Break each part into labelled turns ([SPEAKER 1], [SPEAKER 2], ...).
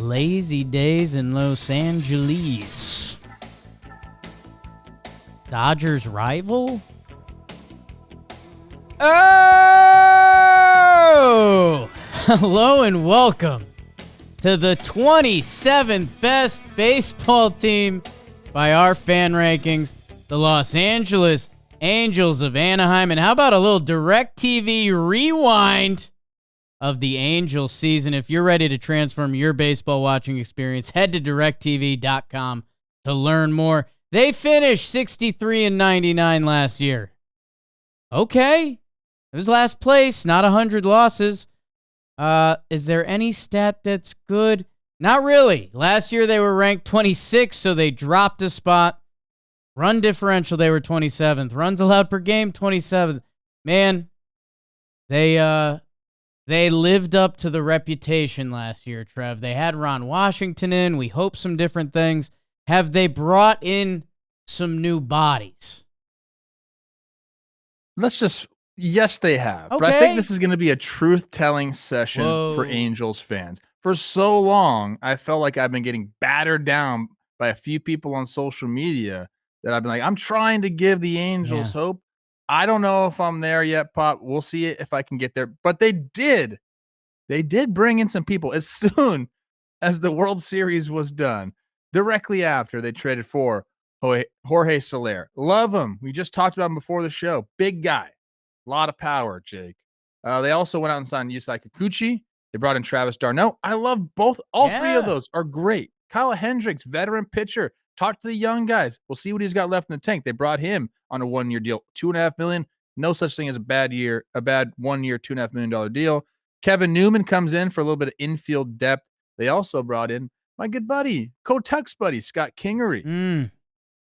[SPEAKER 1] Lazy days in Los Angeles. Dodgers rival? Oh! Hello and welcome to the 27th best baseball team by our fan rankings, the Los Angeles Angels of Anaheim. And how about a little DirecTV rewind of the Angels season? If you're ready to transform your baseball watching experience, head to directv.com to learn more. They finished 63-99 last year. Okay. It was last place, not 100 losses. Is there any stat that's good? Not really. Last year they were ranked 26, so they dropped a spot. Run differential, they were 27th. Runs allowed per game, 27th. Man, they lived up to the reputation last year, Trev. They had Ron Washington in. We hope some different things. Have they brought in some new bodies?
[SPEAKER 2] Yes, they have.
[SPEAKER 1] Okay.
[SPEAKER 2] But I think this is going to be a truth-telling session for Angels fans. For so long, I felt like I've been getting battered down by a few people on social media that I've been like, I'm trying to give the Angels hope. I don't know if I'm there yet, Pop. We'll see it if I can get there. But they did. They did bring in some people as soon as the World Series was done. Directly after, they traded for Jorge Soler. Love him. We just talked about him before the show. Big guy. A lot of power, Jake. They also went out and signed Yusei Kikuchi. They brought in Travis d'Arnaud. I love both. All three of those are great. Kyle Hendricks, veteran pitcher. Talk to the young guys. We'll see what he's got left in the tank. They brought him on a one-year deal, $2.5 million. No such thing as a bad 1 year, $2.5 million deal. Kevin Newman comes in for a little bit of infield depth. They also brought in my good buddy, Kotuk's buddy, Scott Kingery,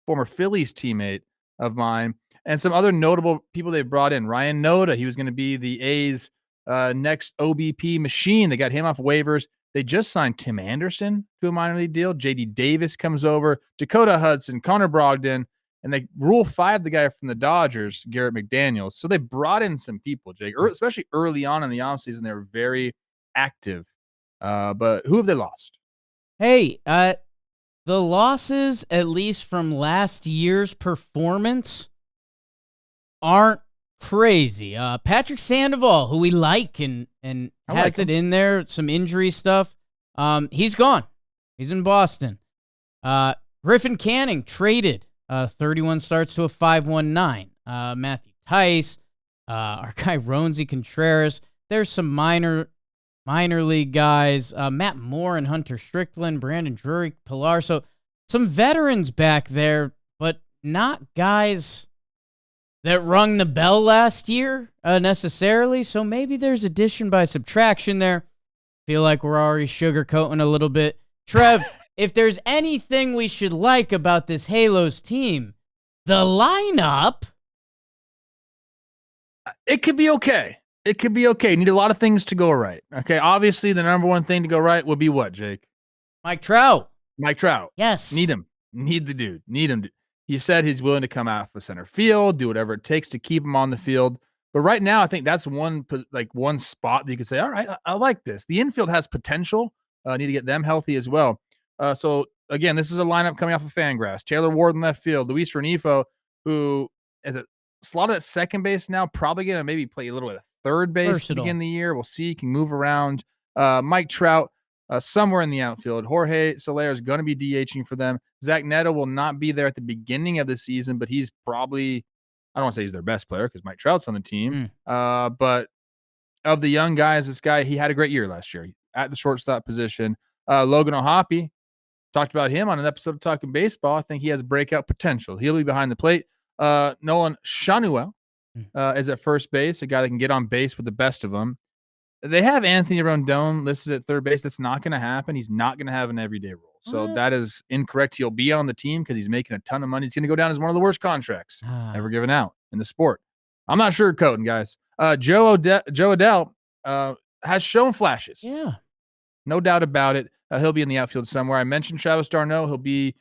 [SPEAKER 2] former Phillies teammate of mine, and some other notable people they brought in. Ryan Noda, he was going to be the A's next OBP machine. They got him off waivers. They just signed Tim Anderson to a minor league deal. J.D. Davis comes over, Dakota Hudson, Connor Brogdon, and they Rule 5 the guy from the Dodgers, Garrett McDaniels. So they brought in some people, Jake, especially early on in the offseason. They were very active. But who have they lost?
[SPEAKER 1] Hey, the losses, at least from last year's performance, aren't crazy. Patrick Sandoval, who we like and has it in there, some injury stuff, he's gone. He's in Boston. Griffin Canning traded 31 starts to a 5.19. Matthew Tice, our guy Roansy Contreras. There's some minor league guys. Matt Moore and Hunter Strickland, Brandon Drury, Pilar. So some veterans back there, but not guys that rung the bell last year necessarily. So maybe there's addition by subtraction there. Feel like we're already sugarcoating a little bit. Trev, if there's anything we should like about this Halos team, the lineup.
[SPEAKER 2] It could be okay. It could be okay. Need a lot of things to go right. Okay, obviously the number one thing to go right would be what, Jake?
[SPEAKER 1] Mike Trout.
[SPEAKER 2] Yes. Need him. Need the dude. Need him. He said he's willing to come out of center field, do whatever it takes to keep him on the field. But right now, I think that's one spot that you could say, all right, I like this. The infield has potential. Need to get them healthy as well. So, again, this is a lineup coming off of Fangraphs. Taylor Ward in left field. Luis Renifo, who is a slotted at second base now, probably going to maybe play a little bit of third base to begin the year. We'll see. He can move around. Mike Trout, somewhere in the outfield. Jorge Soler is going to be DHing for them. Zach Neto will not be there at the beginning of the season, but he's probably, I don't want to say he's their best player because Mike Trout's on the team. But of the young guys, this guy, he had a great year last year at the shortstop position. Logan O'Hoppe, talked about him on an episode of Talkin Baseball. I think he has breakout potential. He'll be behind the plate. Nolan Shanuel is at first base, a guy that can get on base with the best of them. They have Anthony Rendone listed at third base. That's not going to happen. He's not going to have an everyday role. So that is incorrect. He'll be on the team because he's making a ton of money. He's going to go down as one of the worst contracts ever given out in the sport. I'm not sugarcoating, guys. Joe Adell has shown flashes.
[SPEAKER 1] Yeah.
[SPEAKER 2] No doubt about it. He'll be in the outfield somewhere. I mentioned Travis d'Arnaud. He'll be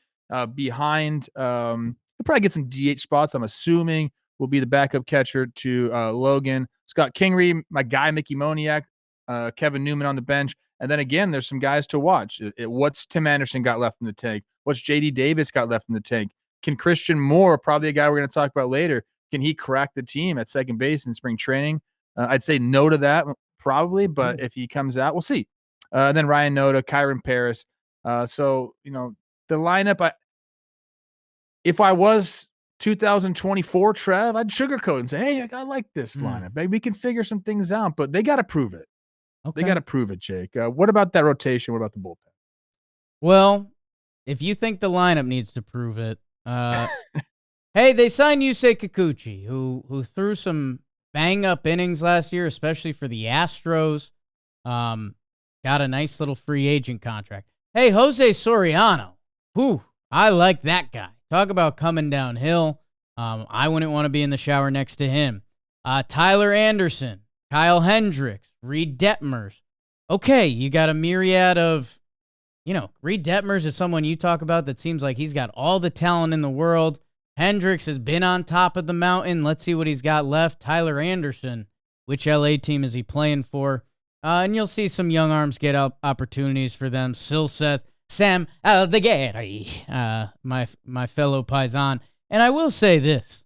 [SPEAKER 2] behind. He'll probably get some DH spots, I'm assuming. Will be the backup catcher to Logan. Scott Kingery, my guy, Mickey Moniak, Kevin Newman on the bench. And then again, there's some guys to watch. What's Tim Anderson got left in the tank? What's JD Davis got left in the tank? Can Christian Moore, probably a guy we're going to talk about later, can he crack the team at second base in spring training? I'd say no to that probably, but if he comes out, we'll see. And then Ryan Noda, Kyron Paris. So, the lineup, if I was 2024 Trev, I'd sugarcoat and say, hey, I like this lineup. Maybe we can figure some things out, but they got to prove it.
[SPEAKER 1] Okay.
[SPEAKER 2] They got to prove it, Jake. What about that rotation? What about the bullpen?
[SPEAKER 1] Well, if you think the lineup needs to prove it, hey, they signed Yusei Kikuchi, who threw some bang-up innings last year, especially for the Astros. Got a nice little free agent contract. Hey, Jose Soriano. Whew, I like that guy. Talk about coming downhill. I wouldn't want to be in the shower next to him. Tyler Anderson, Kyle Hendricks, Reed Detmers. Okay, you got a myriad of, Reed Detmers is someone you talk about that seems like he's got all the talent in the world. Hendricks has been on top of the mountain. Let's see what he's got left. Tyler Anderson, which LA team is he playing for? And you'll see some young arms get opportunities for them. Silseth, Sam Aldeguerri, my fellow Paisan. And I will say this.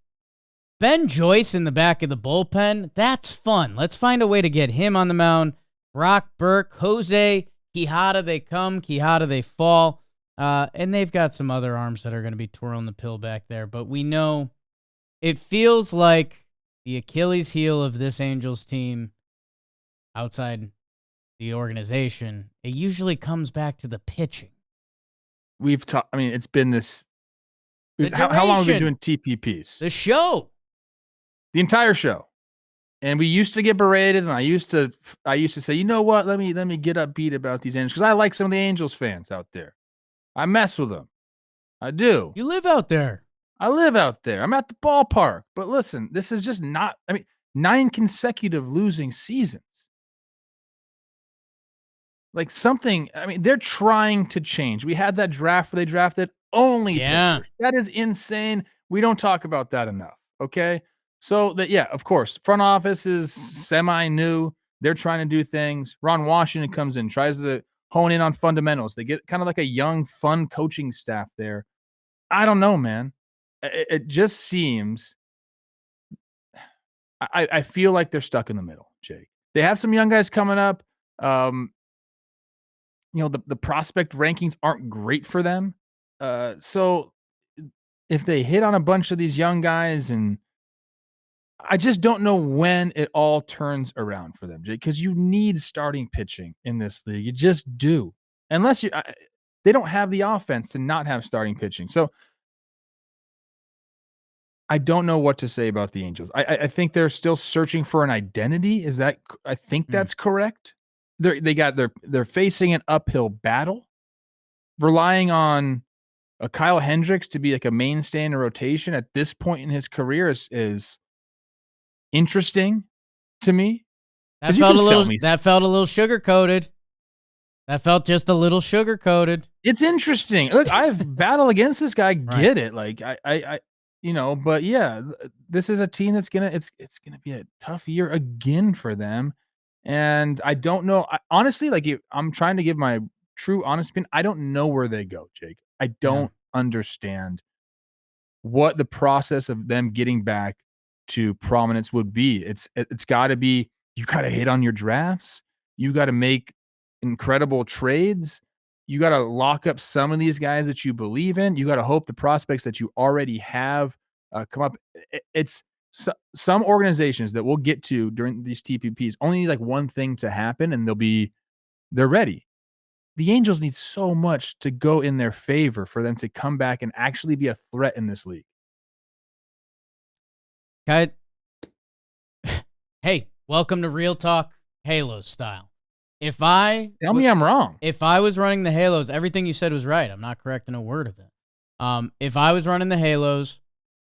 [SPEAKER 1] Ben Joyce in the back of the bullpen, that's fun. Let's find a way to get him on the mound. Brock Burke, Jose, Quijada, they come. Quijada, they fall. And they've got some other arms that are going to be twirling the pill back there. But we know it feels like the Achilles heel of this Angels team outside the organization, it usually comes back to the pitching.
[SPEAKER 2] We've talked, it's been this. How long have we been doing TPPs?
[SPEAKER 1] The show.
[SPEAKER 2] The entire show. And we used to get berated, and I used to say, you know what? Let me get upbeat about these Angels, because I like some of the Angels fans out there. I mess with them. I do.
[SPEAKER 1] You live out there.
[SPEAKER 2] I live out there. I'm at the ballpark. But listen, this is just not, 9 consecutive losing seasons. Like something, they're trying to change. We had that draft where they drafted only pitchers. That is insane. We don't talk about that enough. Okay. So of course, front office is semi-new. They're trying to do things. Ron Washington comes in, tries to hone in on fundamentals. They get kind of like a young, fun coaching staff there. I don't know, man. It just seems, I feel like they're stuck in the middle, Jake. They have some young guys coming up. The prospect rankings aren't great for them. So if they hit on a bunch of these young guys, and I just don't know when it all turns around for them, Jake, because you need starting pitching in this league. You just do. Unless they don't have the offense to not have starting pitching. So I don't know what to say about the Angels. I think they're still searching for an identity. I think that's correct. They're facing an uphill battle, relying on a Kyle Hendricks to be like a mainstay in a rotation at this point in his career is interesting to me.
[SPEAKER 1] That felt a little sugar-coated. That felt just a little sugar-coated.
[SPEAKER 2] It's interesting. Look, I've battled against this guy. Get it? Like but yeah, this is a team that's gonna be a tough year again for them. And I don't know. Honestly, I'm trying to give my true honest opinion. I don't know where they go, Jake. I don't understand what the process of them getting back to prominence would be. It's got to be, you got to hit on your drafts. You got to make incredible trades. You got to lock up some of these guys that you believe in. You got to hope the prospects that you already have come up. It's some organizations that we'll get to during these TPPs only need like one thing to happen, and they're ready. The Angels need so much to go in their favor for them to come back and actually be a threat in this league.
[SPEAKER 1] Hey, welcome to Real Talk Halos style. Tell
[SPEAKER 2] me I'm wrong.
[SPEAKER 1] If I was running the Halos, everything you said was right. I'm not correcting a word of it. If I was running the Halos,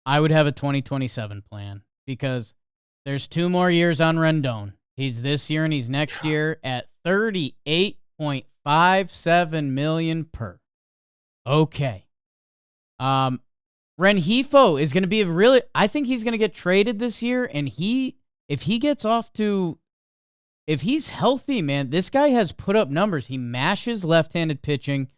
[SPEAKER 1] I would have a 2027 plan, because there's 2 more years on Rendone. He's this year and he's next year at $38.57 million per. Okay. Rengifo is going to be I think he's going to get traded this year, and if he gets off to if he's healthy, man, this guy has put up numbers. He mashes left-handed pitching.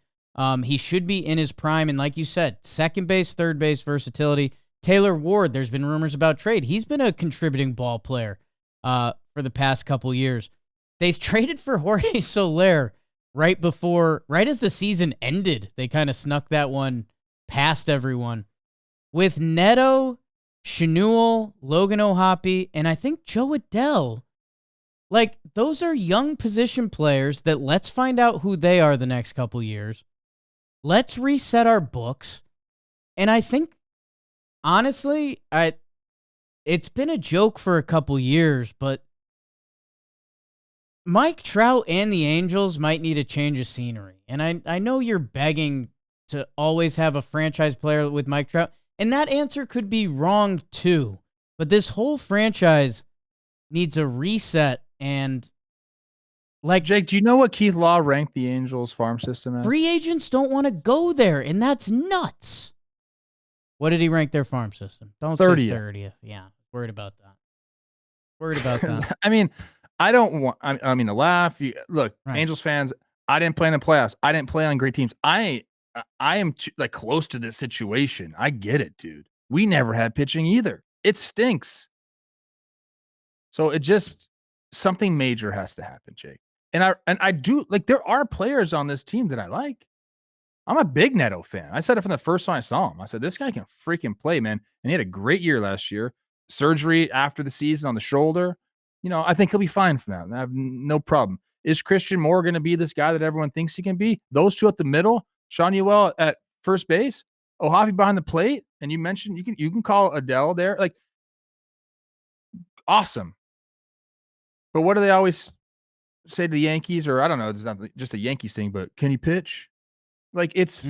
[SPEAKER 1] He should be in his prime. And like you said, second base, third base versatility. Taylor Ward, there's been rumors about trade. He's been a contributing ball player for the past couple years. They traded for Jorge Soler right as the season ended. They kind of snuck that one past everyone. With Neto, Chenul, Logan O'Hoppe, and I think Joe Adell. Like, those are young position players that let's find out who they are the next couple years. Let's reset our books. And I think, honestly, it's been a joke for a couple years, but Mike Trout and the Angels might need a change of scenery. And I know you're begging to always have a franchise player with Mike Trout, and that answer could be wrong too. But this whole franchise needs a reset. And like,
[SPEAKER 2] Jake, do you know what Keith Law ranked the Angels farm system as?
[SPEAKER 1] Free agents don't want to go there, and that's nuts. What did he rank their farm system? Don't
[SPEAKER 2] 30th.
[SPEAKER 1] say 30th. Yeah, worried about that.
[SPEAKER 2] I mean, I don't want. I mean, to laugh. Look, right. Angels fans. I didn't play in the playoffs. I didn't play on great teams. I am like close to this situation. I get it, dude. We never had pitching either. It stinks. So it just something major has to happen, Jake. And I do like. There are players on this team that I like. I'm a big Neto fan. I said it from the first time I saw him. I said, this guy can freaking play, man. And he had a great year last year. Surgery after the season on the shoulder. You know, I think he'll be fine for that. I have no problem. Is Christian Moore going to be this guy that everyone thinks he can be? Those two at the middle, Sean Ewell at first base, O'Hoppe behind the plate, and you mentioned you can call Adell there. Like, awesome. But what do they always say to the Yankees? Or I don't know, it's not just a Yankees thing, but can he pitch? Like, it's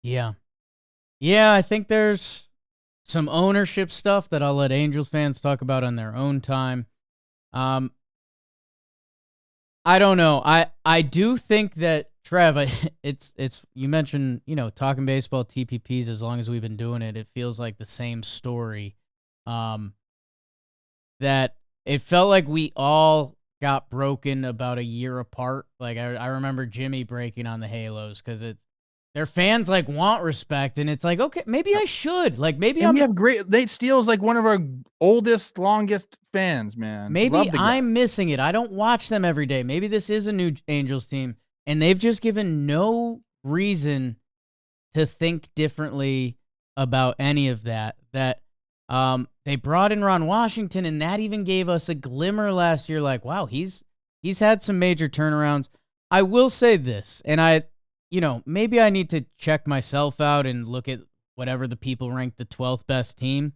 [SPEAKER 1] Yeah. Yeah, I think there's some ownership stuff that I'll let Angels fans talk about on their own time. I don't know. I do think that Trev, it's you mentioned, talking baseball TPPs. As long as we've been doing it, it feels like the same story. That it felt like we all got broken about a year apart. Like I remember Jimmy breaking on the Halos because their fans like want respect, and it's like, okay, maybe I should. Like maybe
[SPEAKER 2] we have great. Nate Steele's like one of our oldest, longest fans, man.
[SPEAKER 1] Maybe I'm missing it. I don't watch them every day. Maybe this is a new Angels team, and they've just given no reason to think differently about any of that. They brought in Ron Washington, and that even gave us a glimmer last year. Like, wow, he's had some major turnarounds. I will say this, and maybe I need to check myself out and look at whatever the people rank the 12th best team.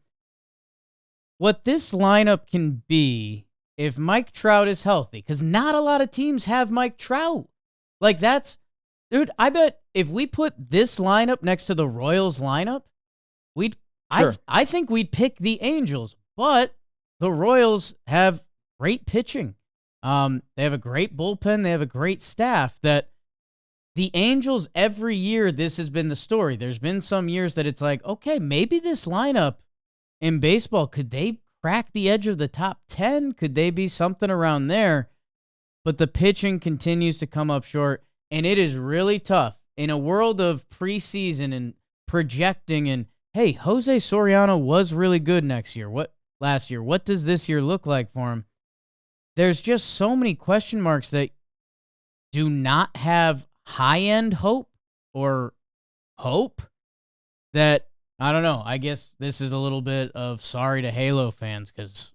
[SPEAKER 1] What this lineup can be if Mike Trout is healthy, because not a lot of teams have Mike Trout. Like, dude, I bet if we put this lineup next to the Royals lineup, Sure. I think we'd pick the Angels, but the Royals have great pitching. They have a great bullpen. They have a great staff. That the Angels, every year, this has been the story. There's been some years that it's like, okay, maybe this lineup in baseball, could they crack the edge of the top 10? Could they be something around there? But the pitching continues to come up short, and it is really tough in a world of preseason and projecting and, hey, Jose Soriano was really good last year. What does this year look like for him? There's just so many question marks that do not have high-end hope or hope that, I don't know. I guess this is a little bit of sorry to Halo fans because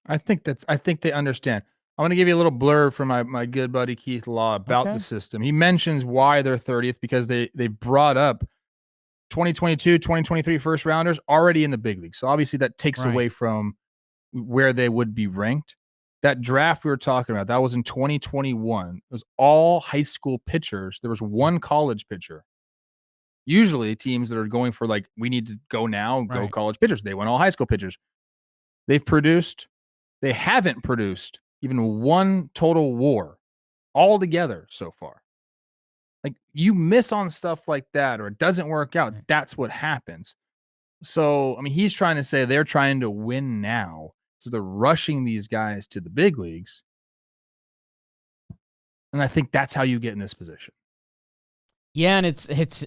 [SPEAKER 2] I think they understand. I want to give you a little blurb from my good buddy Keith Law about the system. He mentions why they're 30th because they brought up 2022, 2023 first rounders already in the big league. So obviously that takes away from where they would be ranked. That draft we were talking about, that was in 2021. It was all high school pitchers. There was one college pitcher. Usually teams that are going for like, we need to go now, go college pitchers. They went all high school pitchers. They haven't produced even one total WAR altogether so far. Like, you miss on stuff like that, or it doesn't work out. That's what happens. So, I mean, he's trying to say they're trying to win now. So they're rushing these guys to the big leagues. And I think that's how you get in this position.
[SPEAKER 1] Yeah, and it's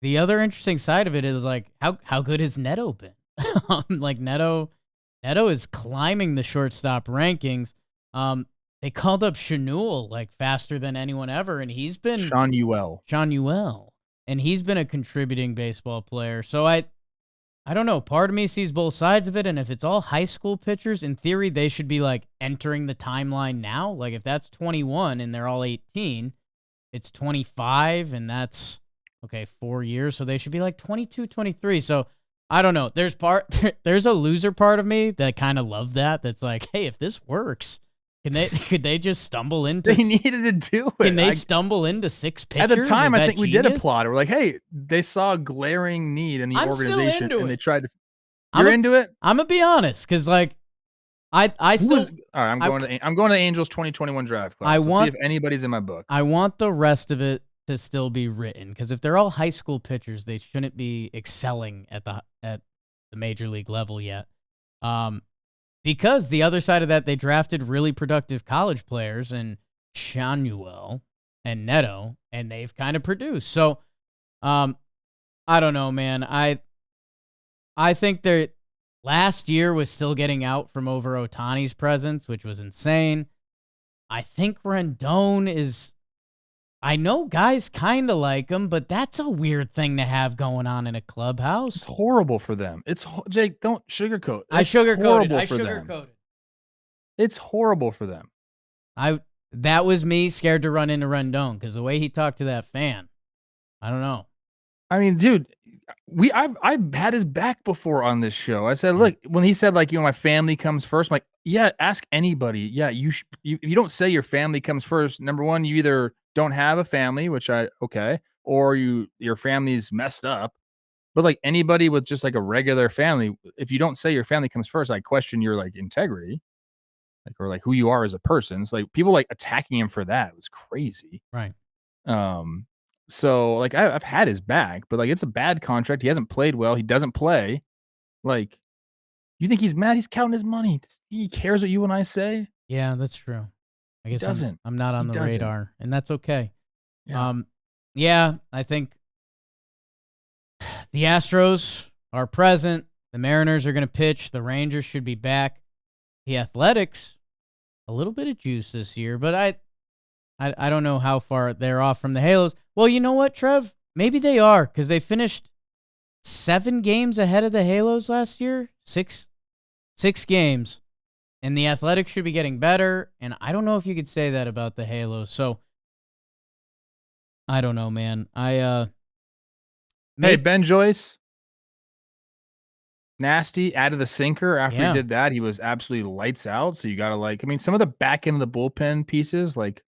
[SPEAKER 1] the other interesting side of it is like how good has Neto been? Like Neto is climbing the shortstop rankings. They called up Chanul like faster than anyone ever, and he's been
[SPEAKER 2] Sean Uel.
[SPEAKER 1] And he's been a contributing baseball player. So I don't know. Part of me sees both sides of it, and if it's all high school pitchers, in theory, they should be like entering the timeline now. Like if that's 21 and they're all 18, it's 25, and that's okay, 4 years. So they should be like 22, 23. So I don't know. There's a loser part of me that kind of love that. That's like, hey, if this works, could they just stumble into?
[SPEAKER 2] They needed to do it.
[SPEAKER 1] Can they stumble into 6 pitchers?
[SPEAKER 2] At the time, I think we did a
[SPEAKER 1] genius?
[SPEAKER 2] plot. We're like, hey, they saw a glaring need in the organization, and they tried to. You're into it?
[SPEAKER 1] I'm gonna be honest, because like I still.
[SPEAKER 2] All right, I'm going to the Angels 2021 draft class. See if anybody's in my book.
[SPEAKER 1] I want the rest of it to still be written, because if they're all high school pitchers, they shouldn't be excelling at the major league level yet. Because the other side of that, they drafted really productive college players in Shanuel and Neto, and they've kind of produced. So, I don't know, man. I think their last year was still getting out from over Ohtani's presence, which was insane. I think Rendone is. I know guys kind of like him, but that's a weird thing to have going on in a clubhouse.
[SPEAKER 2] It's horrible for them. Jake, don't sugarcoat.
[SPEAKER 1] I sugarcoated.
[SPEAKER 2] It's horrible for them.
[SPEAKER 1] That was me scared to run into Rendone because the way he talked to that fan, I don't know.
[SPEAKER 2] I mean, dude, I've had his back before on this show. I said, look, when he said like, my family comes first, I'm like, yeah, ask anybody. Yeah, if you don't say your family comes first, number one, you either don't have a family, which or your family's messed up. But like anybody with just like a regular family, if you don't say your family comes first, I question your like integrity, or like who you are as a person. It's like people like attacking him for that. It was crazy.
[SPEAKER 1] Right.
[SPEAKER 2] So like I've had his back, but like it's a bad contract. He hasn't played well. He doesn't play. Like, you think he's mad? He's counting his money. He cares what you and I say.
[SPEAKER 1] Yeah, that's true. I guess
[SPEAKER 2] doesn't.
[SPEAKER 1] I'm not on the radar, and that's okay.
[SPEAKER 2] Yeah.
[SPEAKER 1] Yeah, I think the Astros are present. The Mariners are going to pitch. The Rangers should be back. The Athletics, a little bit of juice this year, but I don't know how far they're off from the Halos. Well, you know what, Trev? Maybe they are, because they finished 7 games ahead of the Halos last year. 6 games. And the Athletics should be getting better, and I don't know if you could say that about the Halos. So, I don't know, man.
[SPEAKER 2] Hey, Ben Joyce. Nasty, out of the sinker. After he did that, he was absolutely lights out. So you got to some of the back end of the bullpen pieces, like,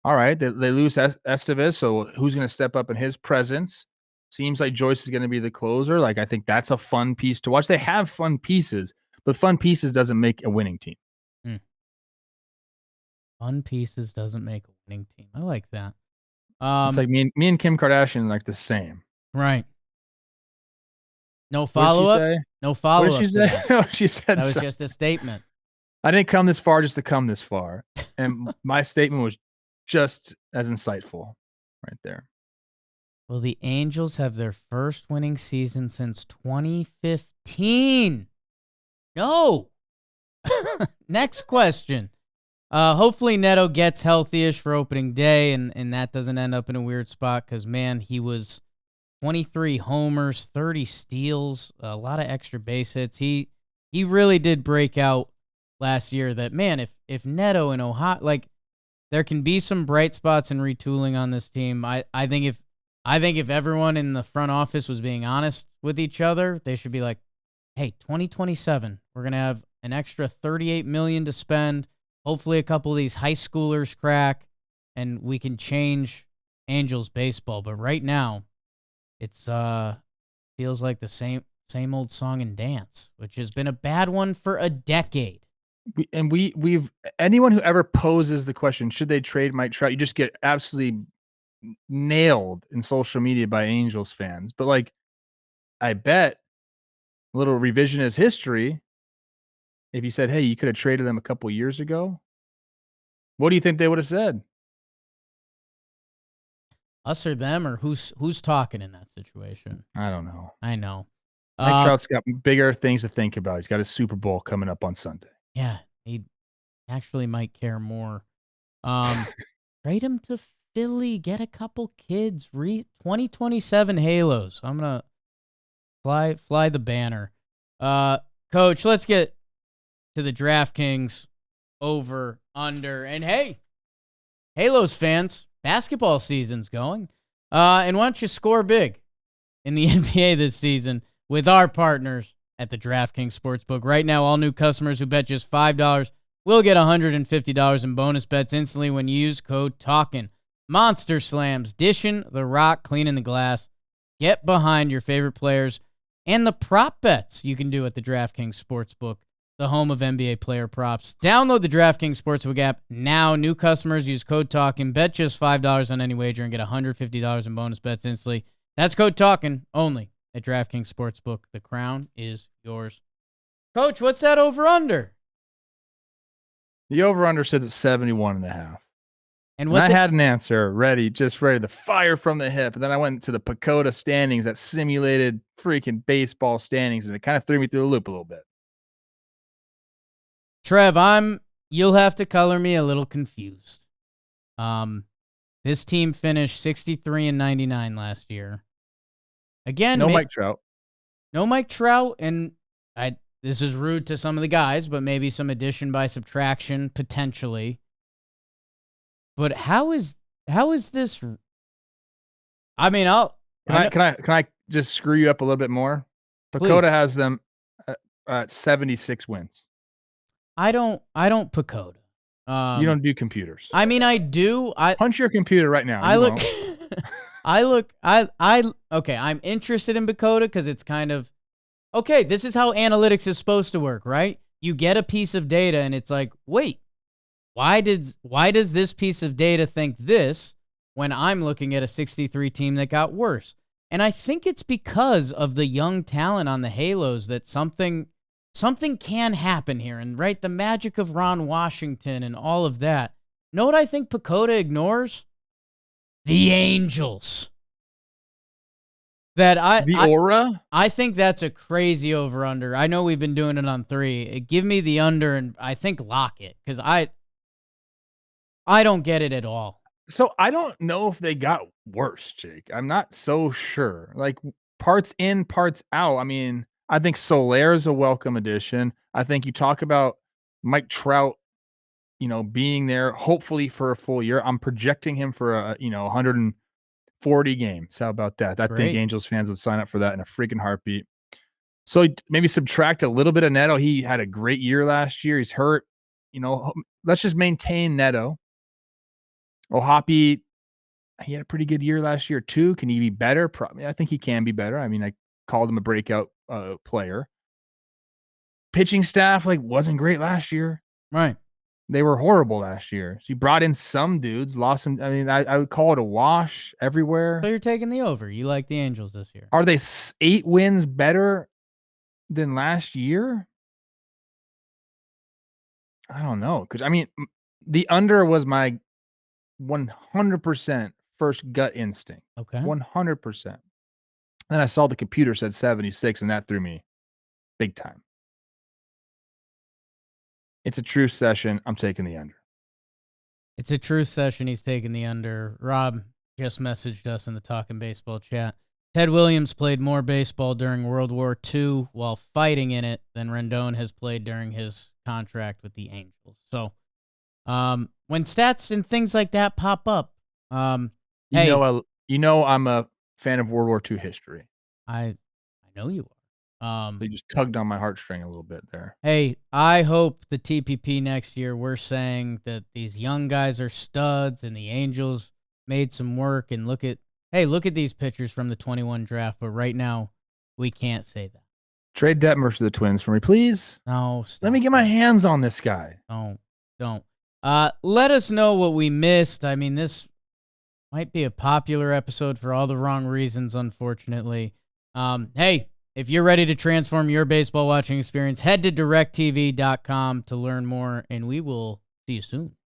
[SPEAKER 2] all right, they lose Estevez, so who's going to step up in his presence? Seems like Joyce is going to be the closer. Like, I think that's a fun piece to watch. They have fun pieces, but fun pieces doesn't make a winning team.
[SPEAKER 1] Fun pieces doesn't make a winning team. I like that.
[SPEAKER 2] It's like me and Kim Kardashian, like the same.
[SPEAKER 1] Right. No follow-up? No follow-up.
[SPEAKER 2] What did she say? No, she said
[SPEAKER 1] that was just a statement.
[SPEAKER 2] I didn't come this far just to come this far. And my statement was just as insightful right there.
[SPEAKER 1] Well, the Angels have their first winning season since 2015. No. Next question. Hopefully Neto gets healthy-ish for opening day, and that doesn't end up in a weird spot, because, man, he was 23 homers, 30 steals, a lot of extra base hits. He really did break out last year. That, man, if Neto and Ohio, like, there can be some bright spots and retooling on this team. I think if everyone in the front office was being honest with each other, they should be like, hey, 2027, we're going to have an extra $38 million to spend. Hopefully a couple of these high schoolers crack, and we can change Angels baseball. But right now, it's feels like the same old song and dance, which has been a bad one for a decade.
[SPEAKER 2] We've anyone who ever poses the question, should they trade Mike Trout, you just get absolutely nailed in social media by Angels fans. But like, I bet A little revisionist history. If you said, hey, you could have traded them a couple years ago, what do you think they would have said?
[SPEAKER 1] Us or them, or who's talking in that situation?
[SPEAKER 2] I don't know.
[SPEAKER 1] I know.
[SPEAKER 2] Mike Trout's got bigger things to think about. He's got a Super Bowl coming up on Sunday.
[SPEAKER 1] Yeah, he actually might care more. Trade him to Philly. Get a couple kids. 2027 Halos. I'm gonna fly the banner. Coach, let's get to the DraftKings over under. And hey, Halos fans, basketball season's going. And why don't you score big in the NBA this season with our partners at the DraftKings Sportsbook? Right now, all new customers who bet just $5 will get $150 in bonus bets instantly when you use code Talkin. Monster slams, dishing the rock, cleaning the glass. Get behind your favorite players and the prop bets you can do at the DraftKings Sportsbook, the home of NBA player props. Download the DraftKings Sportsbook app now. New customers use code Talkin. Bet just $5 on any wager and get $150 in bonus bets instantly. That's code Talkin only at DraftKings Sportsbook. The crown is yours. Coach, what's that over-under?
[SPEAKER 2] The over-under sits at 71.5.
[SPEAKER 1] And
[SPEAKER 2] I had an answer ready to fire from the hip. And then I went to the Pacoda standings, that simulated freaking baseball standings, and it kind of threw me through the loop a little bit.
[SPEAKER 1] Trev, you'll have to color me a little confused. This team finished 63-99 last year. Again,
[SPEAKER 2] no Mike Trout.
[SPEAKER 1] No Mike Trout, and this is rude to some of the guys, but maybe some addition by subtraction potentially. But how is this? I mean,
[SPEAKER 2] can I just screw you up a little bit more? Pacoda has them at 76 wins.
[SPEAKER 1] I don't Pacoda.
[SPEAKER 2] You don't do computers.
[SPEAKER 1] I mean, I do.
[SPEAKER 2] Punch your computer right now.
[SPEAKER 1] Okay, I'm interested in Pacoda because it's kind of, okay, this is how analytics is supposed to work, right? You get a piece of data and it's like, wait, why does this piece of data think this when I'm looking at a 63 team that got worse? And I think it's because of the young talent on the Halos that something can happen here. And right, the magic of Ron Washington and all of that. Know what I think Pacoda ignores? The Angels.
[SPEAKER 2] Aura?
[SPEAKER 1] I think that's a crazy over-under. I know we've been doing it on 3. Give me the under, and I think lock it, because I don't get it at all.
[SPEAKER 2] So I don't know if they got worse, Jake. I'm not so sure. Like, parts in, parts out. I mean, I think Soler is a welcome addition. I think you talk about Mike Trout, being there hopefully for a full year. I'm projecting him for 140 games. How about that? I think Angels fans would sign up for that in a freaking heartbeat. So maybe subtract a little bit of Neto. He had a great year last year. He's hurt. Let's just maintain Neto. Ohapi, he had a pretty good year last year too. Can he be better? Probably. I think he can be better. I mean, I called him a breakout player. Pitching staff wasn't great last year.
[SPEAKER 1] Right.
[SPEAKER 2] They were horrible last year. So you brought in some dudes, lost some. I mean, I would call it a wash everywhere.
[SPEAKER 1] So you're taking the over. You like the Angels this year.
[SPEAKER 2] Are they 8 wins better than last year? I don't know. Because, I mean, the under was my 100% first gut instinct.
[SPEAKER 1] Okay.
[SPEAKER 2] 100%. Then I saw the computer said 76, and that threw me big time. It's a truth session. I'm taking the under.
[SPEAKER 1] It's a truth session. He's taking the under. Rob just messaged us in the Talkin' Baseball chat. Ted Williams played more baseball during World War II while fighting in it than Rendone has played during his contract with the Angels. So, when stats and things like that pop up, I'm
[SPEAKER 2] a fan of World War II history.
[SPEAKER 1] I know you are.
[SPEAKER 2] They just tugged on my heartstring a little bit there.
[SPEAKER 1] Hey, I hope the TPP next year we're saying that these young guys are studs and the Angels made some work, and look at these pitchers from the 21 draft, but right now we can't say that.
[SPEAKER 2] Trade Detmers to the Twins for me, please.
[SPEAKER 1] No, stop.
[SPEAKER 2] Let me get my hands on this guy.
[SPEAKER 1] Don't. Let us know what we missed. I mean, this might be a popular episode for all the wrong reasons, unfortunately. Hey, If you're ready to transform your baseball watching experience, head to directtv.com to learn more, and we will see you soon.